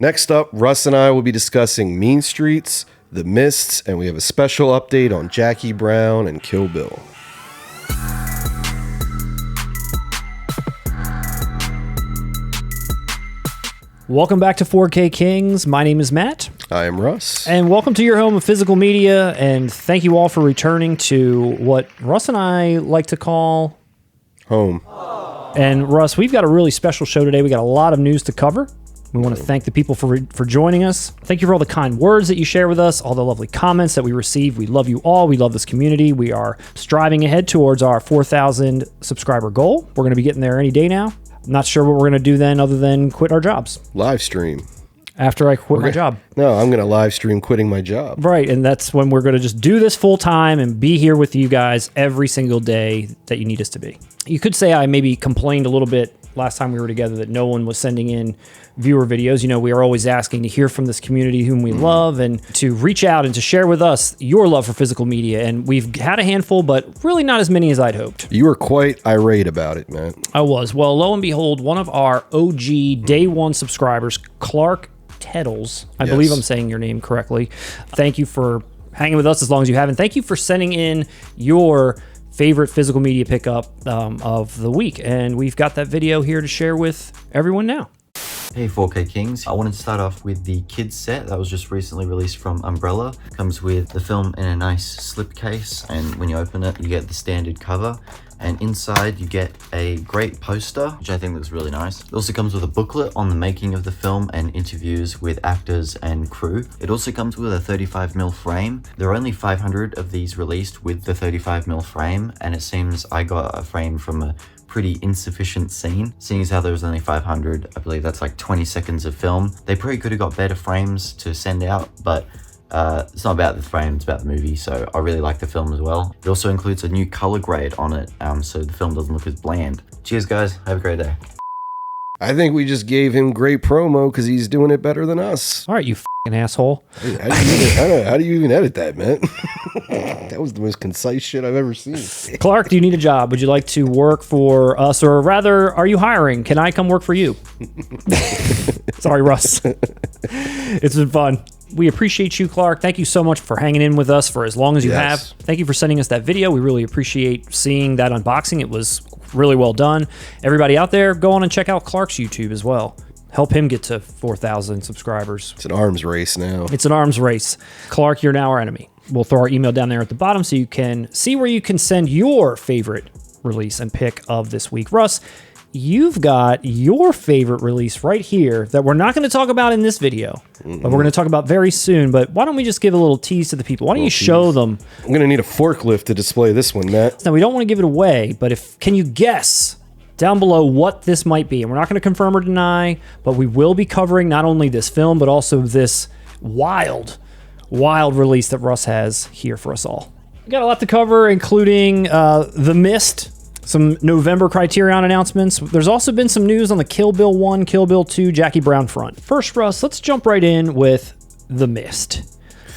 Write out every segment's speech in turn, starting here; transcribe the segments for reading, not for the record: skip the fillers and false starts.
Next up, Russ and I will be discussing Mean Streets, The Mist, and we have a special update on Jackie Brown and Kill Bill. Welcome back to 4K Kings. My name is Matt. I am Russ. And welcome to your home of physical media. And thank you all for returning to what Russ and I like to call home. And Russ, we've got a really special show today. We got a lot of news to cover. We want to thank the people for joining us. Thank you for all the kind words that you share with us, all the lovely comments that we receive. We love you all. We love this community. We are striving ahead towards our 4,000 subscriber goal. We're going to be getting there any day now. I'm not sure what we're going to do then other than quit our jobs. Live stream. After I quit my job. No, I'm going to live stream quitting my job. Right, and that's when we're going to just do this full time and be here with you guys every single day that you need us to be. You could say I maybe complained a little bit last time we were together that no one was sending in viewer videos. You know, we are always asking to hear from this community whom we love and to reach out and to share with us your love for physical media. And we've had a handful, but really not as many as I'd hoped. You were quite irate about it, man. I was. Well, lo and behold, one of our OG day one subscribers, Clark Teddles, I believe I'm saying your name correctly. Thank you for hanging with us as long as you have. And thank you for sending in your favorite physical media pickup of the week. And we've got that video here to share with everyone now. Hey 4K Kings, I wanted to start off with the kids set that was just recently released from Umbrella. Comes with the film in a nice slipcase, and when you open it you get the standard cover, and inside you get a great poster which I think looks really nice. It also comes with a booklet on the making of the film and interviews with actors and crew. It also comes with a 35mm frame. There are only 500 of these released with the 35mm frame, and it seems I got a frame from a pretty insufficient scene. Seeing as how there was only 500, I believe that's like 20 seconds of film. They probably could have got better frames to send out, but it's not about the frame, it's about the movie, so I really like the film as well. It also includes a new color grade on it, so the film doesn't look as bland. Cheers guys, have a great day. I think we just gave him great promo because he's doing it better than us. All right, you f***ing asshole. How do you even edit that, man? That was the most concise shit I've ever seen. Clark, do you need a job? Would you like to work for us, or rather, are you hiring? Can I come work for you? Sorry, Russ. It's been fun. We appreciate you, Clark. Thank you so much for hanging in with us for as long as you have. Thank you for sending us that video. We really appreciate seeing that unboxing. It was really well done. Everybody out there, go on and check out Clark's YouTube as well. Help him get to 4,000 subscribers. It's an arms race now. It's an arms race. Clark, you're now our enemy. We'll throw our email down there at the bottom so you can see where you can send your favorite release and pick of this week. Russ, you've got your favorite release right here that we're not going to talk about in this video, but we're going to talk about very soon. But why don't we just give a little tease to the people? Why don't you show them? I'm going to need a forklift to display this one, Matt. Now, we don't want to give it away, but can you guess down below what this might be? And we're not going to confirm or deny, but we will be covering not only this film, but also this wild release that Russ has here for us all. We got a lot to cover, including The Mist, some November Criterion announcements. There's also been some news on the Kill Bill 1, Kill Bill 2, Jackie Brown front. First, Russ, let's jump right in with The Mist.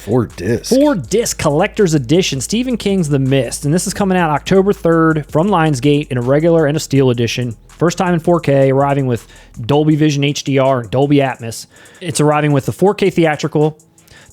4-disc collector's edition, Stephen King's The Mist. And this is coming out October 3rd from Lionsgate in a regular and a steel edition. First time in 4K, arriving with Dolby Vision HDR and Dolby Atmos. It's arriving with the 4K theatrical,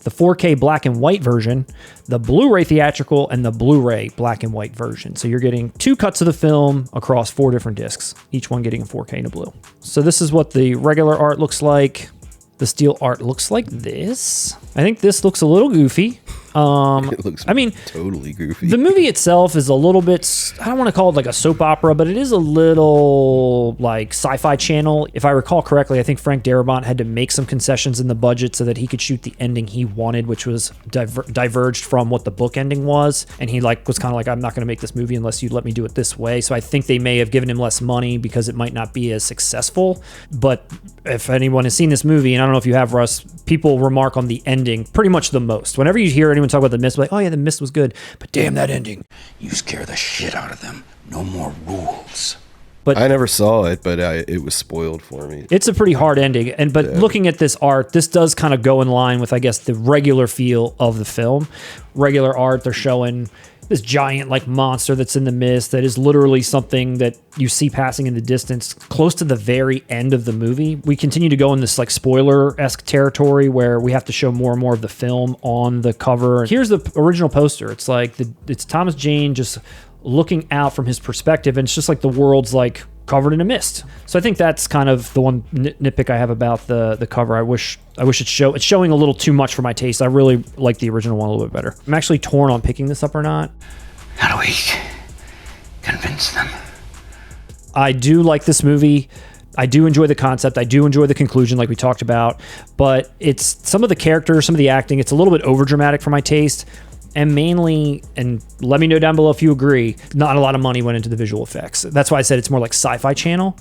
the 4K black and white version, the Blu-ray theatrical, and the Blu-ray black and white version. So you're getting 2 cuts of the film across 4 different discs, each one getting a 4K and a blue. So this is what the regular art looks like. The steel art looks like this. I think this looks a little goofy. It looks totally goofy. The movie itself is a little bit, I don't want to call it like a soap opera, but it is a little like Sci-Fi Channel. If I recall correctly, I think Frank Darabont had to make some concessions in the budget so that he could shoot the ending he wanted, which was diverged from what the book ending was. And he was kind of like, I'm not going to make this movie unless you let me do it this way. So I think they may have given him less money because it might not be as successful. But if anyone has seen this movie, and I don't know if you have, Russ, people remark on the ending pretty much the most. Whenever you hear anyone talk about The Mist, like, oh yeah, The Mist was good, but damn that ending. You scare the shit out of them. No more rules. But I never saw it, but it was spoiled for me. It's a pretty hard ending. But looking at this art, this does kind of go in line with, I guess, the regular feel of the film. Regular art, they're showing this giant like monster that's in the mist that is literally something that you see passing in the distance close to the very end of the movie. We continue to go in this like spoiler-esque territory where we have to show more and more of the film on the cover. Here's the original poster. It's like it's Thomas Jane just looking out from his perspective, and it's just like the world's like covered in a mist. So I think that's kind of the one nitpick I have about the cover. I wish it's showing a little too much for my taste. I really like the original one a little bit better. I'm actually torn on picking this up or not. How do we convince them? I do like this movie. I do enjoy the concept. I do enjoy the conclusion like we talked about, but it's some of the characters, some of the acting, it's a little bit overdramatic for my taste. And mainly, and let me know down below if you agree, not a lot of money went into the visual effects. That's why I said it's more like Sci-Fi Channel.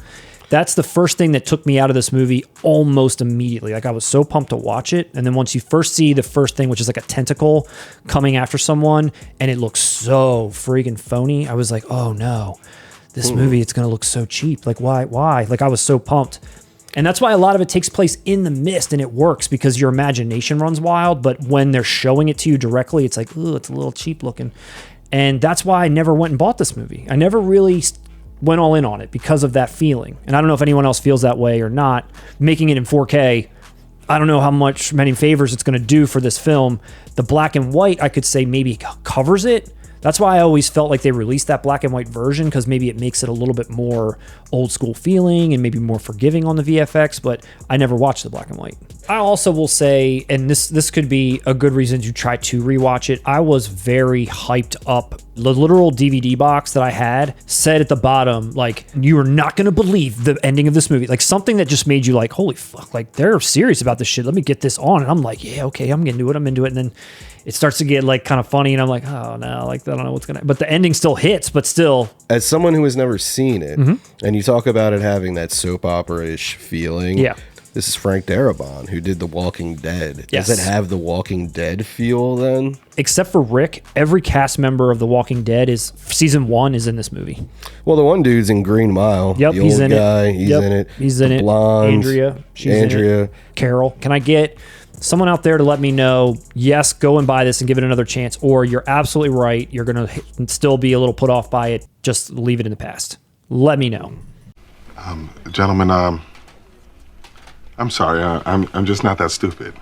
That's the first thing that took me out of this movie almost immediately. Like I was so pumped to watch it. And then once you first see the first thing, which is like a tentacle coming after someone, and it looks so freaking phony, I was like, oh no, this movie, it's going to look so cheap. Like why? Like I was so pumped. And that's why a lot of it takes place in the mist, and it works because your imagination runs wild. But when they're showing it to you directly, it's like, ooh, it's a little cheap looking. And that's why I never went and bought this movie. I never really went all in on it because of that feeling. And I don't know if anyone else feels that way or not. Making it in 4K, I don't know how many favors it's going to do for this film. The black and white, I could say maybe covers it. That's why I always felt like they released that black and white version, because maybe it makes it a little bit more old school feeling and maybe more forgiving on the VFX, but I never watched the black and white. I also will say, and this could be a good reason to try to rewatch it, I was very hyped up. The literal DVD box that I had said at the bottom, like, you are not going to believe the ending of this movie. Like something that just made you like, holy fuck, like they're serious about this shit. Let me get this on. And I'm like, yeah, okay, I'm into it. And then it starts to get like kind of funny, and I'm like, oh no, like I don't know what's gonna. But the ending still hits, but still. As someone who has never seen it, and you talk about it having that soap opera-ish feeling, yeah. This is Frank Darabont, who did The Walking Dead. Yes. Does it have The Walking Dead feel then? Except for Rick, every cast member of The Walking Dead season 1 is in this movie. Well, the one dude's in Green Mile. Yep, the he's old in guy, it. He's Yep, in it. He's in the it. Blonde. She's in it. Carol. Can I get someone out there to let me know, yes, go and buy this and give it another chance, or you're absolutely right, you're going to still be a little put off by it, just leave it in the past. Let me know. Gentlemen, I'm sorry, I'm just not that stupid.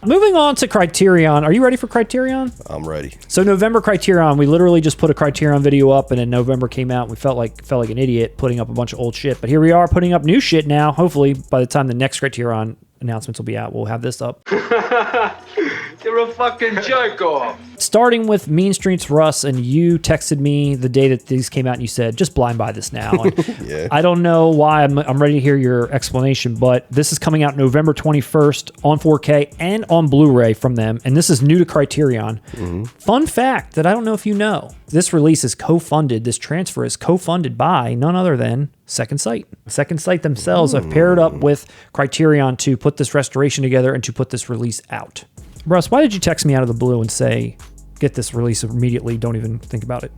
Moving on to Criterion. Are you ready for Criterion? I'm ready. So November Criterion, we literally just put a Criterion video up, and then November came out, and we felt like an idiot putting up a bunch of old shit. But here we are putting up new shit now. Hopefully by the time the next Criterion announcements will be out, we'll have this up. You're a fucking jerk off. Starting with Mean Streets Russ, and you texted me the day that these came out, and you said, just blind buy this now. Yeah. I don't know why. I'm ready to hear your explanation, but this is coming out November 21st on 4K and on Blu-ray from them, and this is new to Criterion. Fun fact that I don't know if you know, this release is co-funded, this transfer is co-funded by none other than Second Sight. Second Sight themselves have paired up with Criterion to put this restoration together and to put this release out. Russ, why did you text me out of the blue and say, get this release immediately, don't even think about it?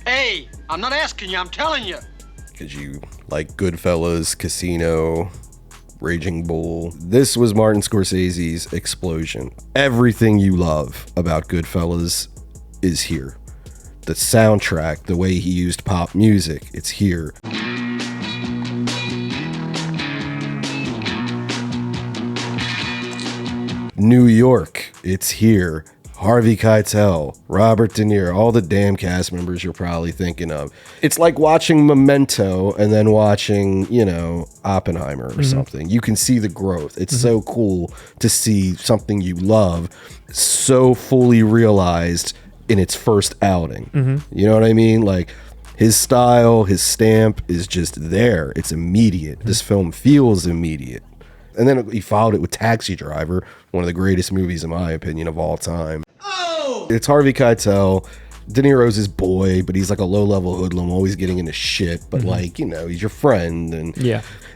Hey, I'm not asking you, I'm telling you. Because you like Goodfellas, Casino, Raging Bull. This was Martin Scorsese's Explosion. Everything you love about Goodfellas is here. The soundtrack, the way he used pop music, it's here. New York, it's here. Harvey Keitel, Robert De Niro, all the damn cast members you're probably thinking of. It's like watching Memento and then watching, Oppenheimer or something. You can see the growth. It's so cool to see something you love so fully realized in its first outing. You know what I mean? Like, his style, his stamp is just there. It's immediate. This film feels immediate. And then he followed it with Taxi Driver, one of the greatest movies, in my opinion, of all time. Oh! It's Harvey Keitel. De Niro's his boy, but he's like a low-level hoodlum, always getting into shit. But he's your friend.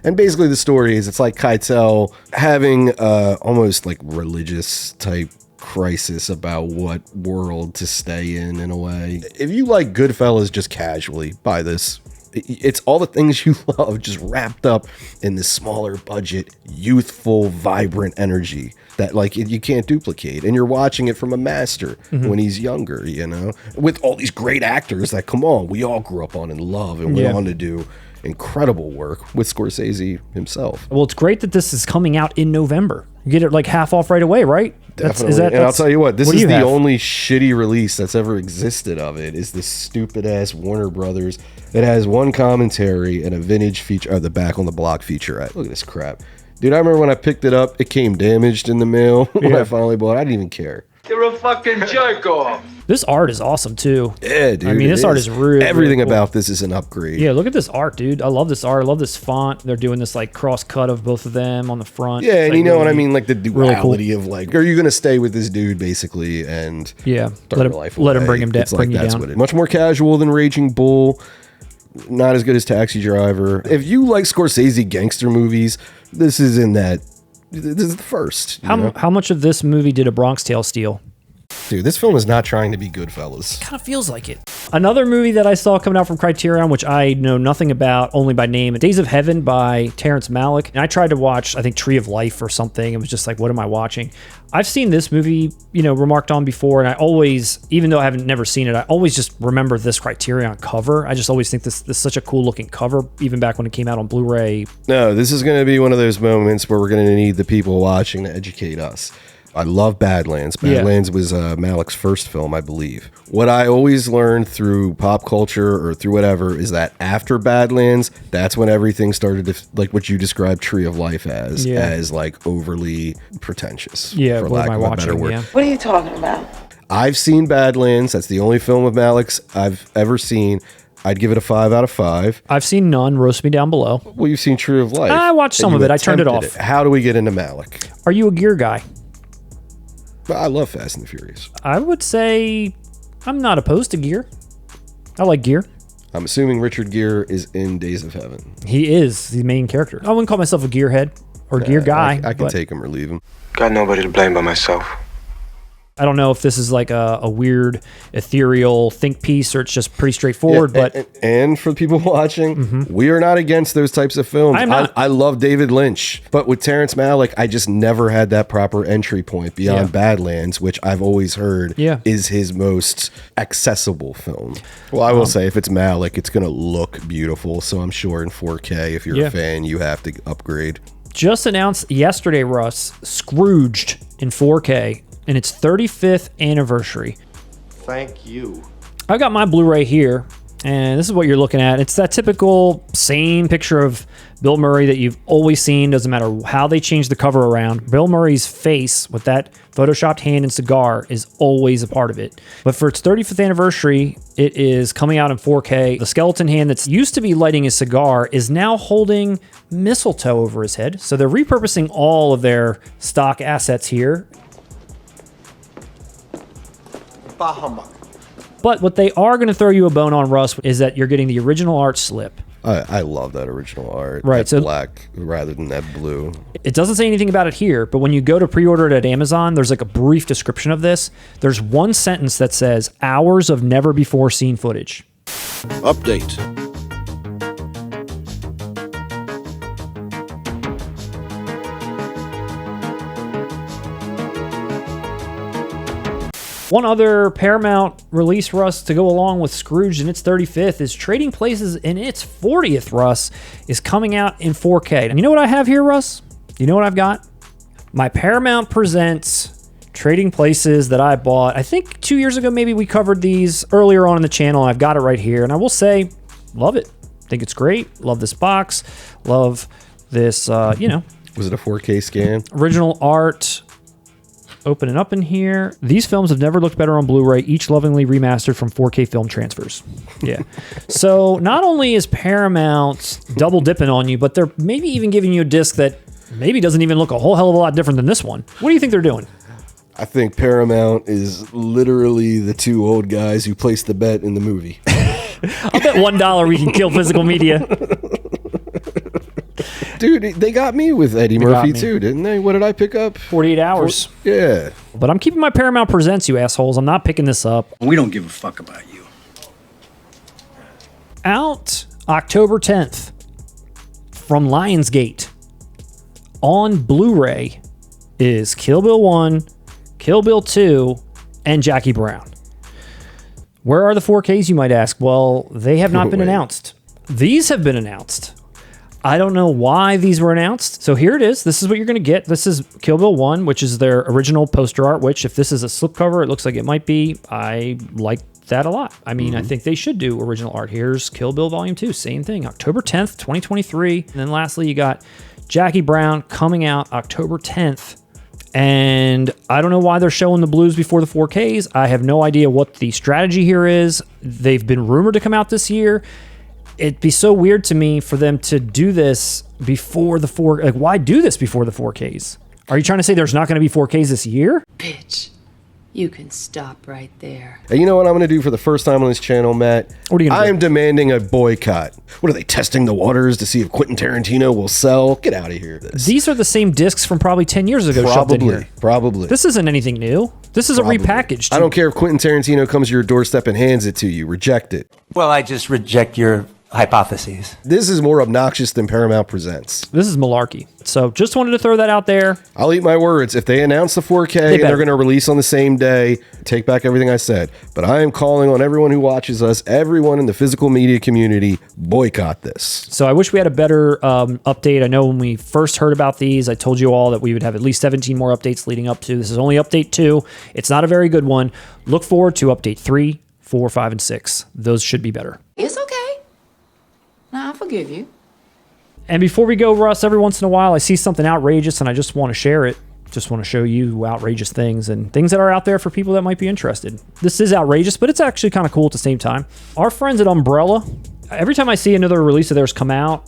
And basically the story is, it's like Keitel having almost like religious type crisis about what world to stay in a way. If you like Goodfellas just casually, buy this. It's all the things you love just wrapped up in this smaller budget, youthful, vibrant energy that like you can't duplicate. And you're watching it from a master when he's younger, you know, with all these great actors that, come on, we all grew up on and love and went on to do incredible work with Scorsese himself. Well, it's great that this is coming out in November. You get it like half off right away, right? Definitely. And I'll tell you what, this is the only shitty release that's ever existed of it, is this stupid ass Warner Brothers. It has one commentary and a vintage feature, the back on the block feature. Look at this crap. Dude, I remember when I picked it up, it came damaged in the mail when I finally bought it. I didn't even care. You're a fucking jerk-off. This art is awesome too. Yeah, dude. I mean, this art is really everything really cool. about this is an upgrade. Yeah, look at this art, dude. I love this art. I love this font. They're doing this like cross cut of both of them on the front. Yeah, and like, you know really, what I mean, like the duality really of like, are you going to stay with this dude basically and let him bring him down. It's like that's what it. Much more casual than Raging Bull. Not as good as Taxi Driver. If you like Scorsese gangster movies, this is in that. This is the first. How much of this movie did A Bronx Tale steal? Dude, this film is not trying to be Goodfellas. Kind of feels like it. Another movie that I saw coming out from Criterion, which I know nothing about, only by name, Days of Heaven by Terrence Malick. And I tried to watch, I think, Tree of Life or something. It was just like, what am I watching? I've seen this movie, remarked on before, and I always, even though I haven't never seen it, I always just remember this Criterion cover. I just always think this is such a cool looking cover, even back when it came out on Blu-ray. No, this is going to be one of those moments where we're going to need the people watching to educate us. I love Badlands. Badlands was Malick's first film, I believe. What I always learned through pop culture or through whatever is that after Badlands, that's when everything started to, like what you described Tree of Life as like overly pretentious. Yeah, for what lack am I of a watching? better word. Yeah. What are you talking about? I've seen Badlands. That's the only film of Malick's I've ever seen. I'd give it a 5 out of 5. I've seen none. Roast me down below. Well, you've seen Tree of Life. I watched some of it. I turned it off. How do we get into Malick? Are you a gear guy? I love Fast and the Furious. I would say I'm not opposed to gear. I like gear. I'm assuming Richard Gere is in Days of Heaven. He is the main character. I wouldn't call myself a gearhead or gear guy. I can take him or leave him. Got nobody to blame but myself. I don't know if this is like a weird, ethereal think piece or it's just pretty straightforward. But and for people watching, we are not against those types of films. I'm not. I love David Lynch, but with Terrence Malick, I just never had that proper entry point beyond Badlands, which I've always heard is his most accessible film. Well, I will say if it's Malick, it's going to look beautiful. So I'm sure in 4K, if you're a fan, you have to upgrade. Just announced yesterday, Russ, Scrooged in 4K. And its 35th anniversary. Thank you. I've got my Blu-ray here, and this is what you're looking at. It's that typical same picture of Bill Murray that you've always seen, doesn't matter how they change the cover around. Bill Murray's face with that photoshopped hand and cigar is always a part of it. But for its 35th anniversary, it is coming out in 4K. The skeleton hand that's used to be lighting his cigar is now holding mistletoe over his head. So they're repurposing all of their stock assets here. But what they are going to throw you a bone on, Russ, is that you're getting the original art slip. I love that original art. Right, that so black rather than that blue. It doesn't say anything about it here, but when you go to pre-order it at Amazon, there's like a brief description of this. There's one sentence that says, hours of never before seen footage. Update. One other Paramount release, Russ, to go along with Scrooge in its 35th is Trading Places in its 40th, Russ, is coming out in 4K. And you know what I have here, Russ? You know what I've got? My Paramount Presents Trading Places that I bought. I think 2 years ago, maybe we covered these earlier on in the channel. I've got it right here. And I will say, love it. Think it's great. Love this box. Love this, Was it a 4K scan? Original art. Open it up in here. These films have never looked better on Blu-ray, each lovingly remastered from 4K film transfers. Yeah. So not only is Paramount double dipping on you, but they're maybe even giving you a disc that maybe doesn't even look a whole hell of a lot different than this one. What do you think they're doing? I think Paramount is literally the two old guys who placed the bet in the movie. I'll bet $1 we can kill physical media. Dude, they got me with Eddie Murphy too, didn't they? What did I pick up? 48 hours. Yeah. But I'm keeping my Paramount Presents, you assholes. I'm not picking this up. We don't give a fuck about you. Out October 10th, from Lionsgate on Blu-ray is Kill Bill 1, Kill Bill 2, and Jackie Brown. Where are the 4Ks, you might ask? Well, they have not been announced. These have been announced. I don't know why these were announced. So here it is. This is what you're going to get. This is Kill Bill 1, which is their original poster art, which if this is a slipcover, it looks like it might be. I like that a lot. I mean, I think they should do original art. Here's Kill Bill Volume 2. Same thing. October 10th, 2023. And then lastly, you got Jackie Brown coming out October 10th. And I don't know why they're showing the blues before the 4Ks. I have no idea what the strategy here is. They've been rumored to come out this year. It'd be so weird to me for them to do this before the 4... Like, why do this before the 4Ks? Are you trying to say there's not going to be 4Ks this year? Bitch, you can stop right there. And you know what I'm going to do for the first time on this channel, Matt? What are you going to do? I'm demanding a boycott. What are they, testing the waters to see if Quentin Tarantino will sell? Get out of here. These are the same discs from probably 10 years ago shoved in here. Probably. This isn't anything new. This is a repackaged. I don't care if Quentin Tarantino comes to your doorstep and hands it to you. Reject it. Well, I just reject your hypotheses. This is more obnoxious than Paramount Presents. This is malarkey. So just wanted to throw that out there. I'll eat my words. If they announce the 4K and they're going to release on the same day, take back everything I said. But I am calling on everyone who watches us, everyone in the physical media community, boycott this. So I wish we had a better update. I know when we first heard about these, I told you all that we would have at least 17 more updates leading up to. This is only update 2. It's not a very good one. Look forward to update 3, 4, 5, and 6. Those should be better. It's okay. Now, I forgive you. And before we go, Russ, every once in a while I see something outrageous and I just want to share it. Just want to show you outrageous things and things that are out there for people that might be interested. This is outrageous, but it's actually kind of cool at the same time. Our friends at Umbrella, every time I see another release of theirs come out,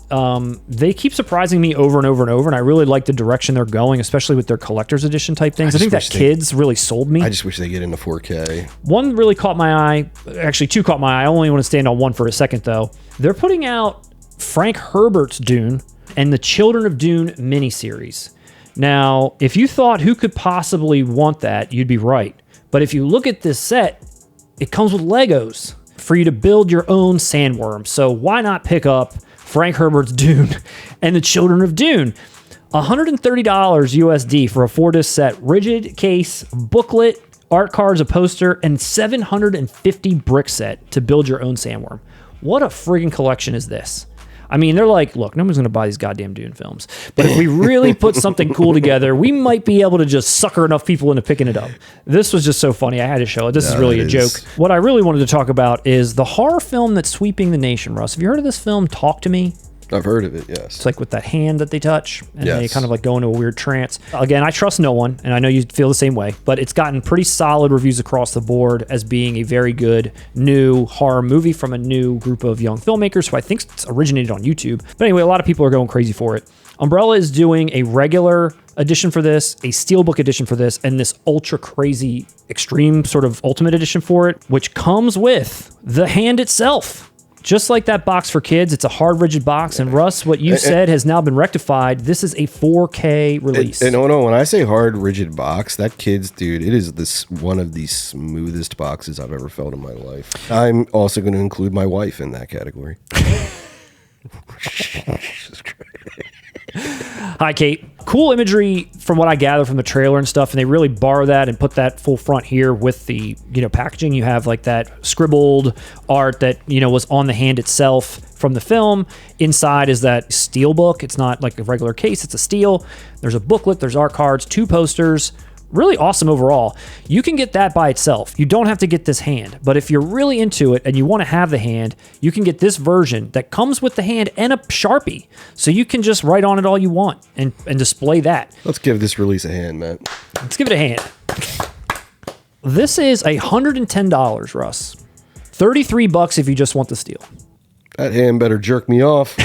they keep surprising me over and over and over, and I really like the direction they're going, especially with their collector's edition type things. I think that Kids really sold me. I just wish they get into 4K. One really caught my eye. Actually, 2 caught my eye. I only want to stand on one for a second, though. They're putting out Frank Herbert's Dune and the Children of Dune miniseries. Now, if you thought who could possibly want that, you'd be right. But if you look at this set, it comes with Legos for you to build your own sandworm. So why not pick up Frank Herbert's Dune and the Children of Dune? $130 USD for a 4-disc set, rigid case, booklet, art cards, a poster, and 750 brick set to build your own sandworm. What a friggin' collection is this? I mean, they're like, look, nobody's going to buy these goddamn Dune films. But if we really put something cool together, we might be able to just sucker enough people into picking it up. This was just so funny. I had to show it. This is really a joke. What I really wanted to talk about is the horror film that's sweeping the nation, Russ. Have you heard of this film, Talk to Me? I've heard of it, yes. It's like with that hand that they touch, and they kind of like go into a weird trance. Again, I trust no one, and I know you feel the same way, but it's gotten pretty solid reviews across the board as being a very good new horror movie from a new group of young filmmakers who I think originated on YouTube. But anyway, a lot of people are going crazy for it. Umbrella is doing a regular edition for this, a steelbook edition for this, and this ultra crazy extreme sort of ultimate edition for it, which comes with the hand itself. Just like that box for kids, it's a hard, rigid box. And Russ, what you said has now been rectified. This is a 4K release. And no, when I say hard, rigid box, that Kids, dude, it is one of the smoothest boxes I've ever felt in my life. I'm also going to include my wife in that category. Jesus Christ. Hi, Kate. Cool imagery from what I gather from the trailer and stuff, and they really borrow that and put that full front here with the packaging. You have like that scribbled art that was on the hand itself from the film. Inside is that steel book. It's not like a regular case, it's a steel. There's a booklet, there's art cards, 2 posters. Really awesome overall. You can get that by itself. You don't have to get this hand. But if you're really into it and you want to have the hand, you can get this version that comes with the hand and a Sharpie. So you can just write on it all you want and display that. Let's give this release a hand, man. Let's give it a hand. This is $110, Russ. $33 if you just want the steel. That hand better jerk me off.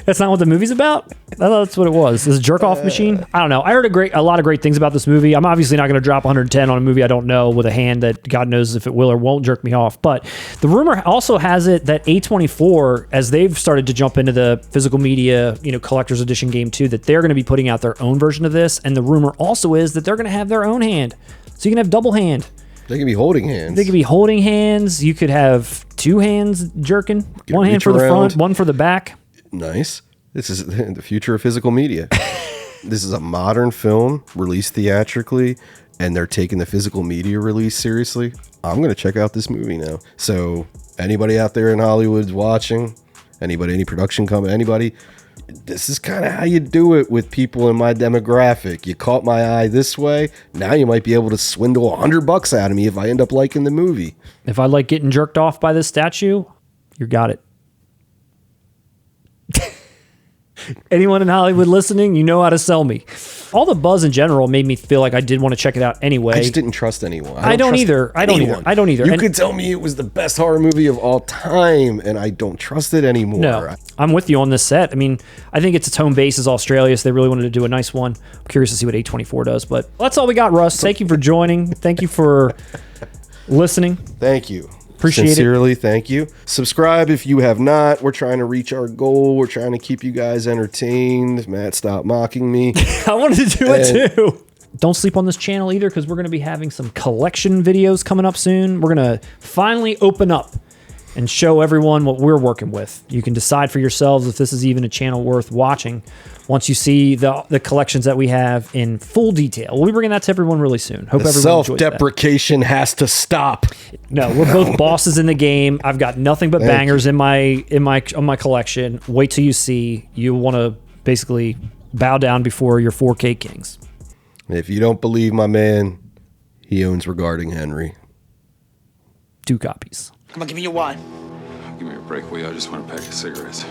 That's not what the movie's about? I thought that's what it was. This is a jerk-off machine? I don't know. I heard a lot of great things about this movie. I'm obviously not going to drop 110 on a movie I don't know with a hand that God knows if it will or won't jerk me off. But the rumor also has it that A24, as they've started to jump into the physical media, collector's edition game too, that they're going to be putting out their own version of this. And the rumor also is that they're going to have their own hand. So you can have double hand. They can be holding hands. They could be holding hands. You could have two hands jerking. One hand reach for the around. front, one for the back. Nice. This is the future of physical media. This is a modern film released theatrically, and they're taking the physical media release seriously. I'm going to check out this movie now. So anybody out there in Hollywood's watching, anybody, any production company, anybody, this is kind of how you do it with people in my demographic. You caught my eye this way. Now you might be able to swindle $100 out of me if I end up liking the movie. If I like getting jerked off by this statue, you got it. Anyone in Hollywood listening, you know how to sell me. All the buzz in general made me feel like I did want to check it out anyway. I just didn't trust anyone. I don't either. I don't either. You And- could tell me it was the best horror movie of all time, and I don't trust it anymore. No, I'm with you on this set. I mean, I think its home base is Australia, so they really wanted to do a nice one. I'm curious to see what A24 does, but that's all we got, Russ. Thank you for joining. Thank you for listening. Thank you. Appreciate Sincerely, thank you. Subscribe if you have not. We're trying to reach our goal. We're trying to keep you guys entertained. Matt, stop mocking me. I wanted to do it too. Don't sleep on this channel either, because we're going to be having some collection videos coming up soon. We're going to finally open up and show everyone what we're working with. You can decide for yourselves if this is even a channel worth watching once you see the collections that we have in full detail. We'll be bringing that to everyone really soon. Hope The everyone enjoys that. self-deprecation has to stop. No, we're both bosses in the game. I've got nothing but bangers on my collection. Wait till you see. You want to basically bow down before your 4K kings. If you don't believe my man, he owns Regarding Henry. 2 copies. Come on, give me your wine. Give me a break, will you? I just want a pack of cigarettes.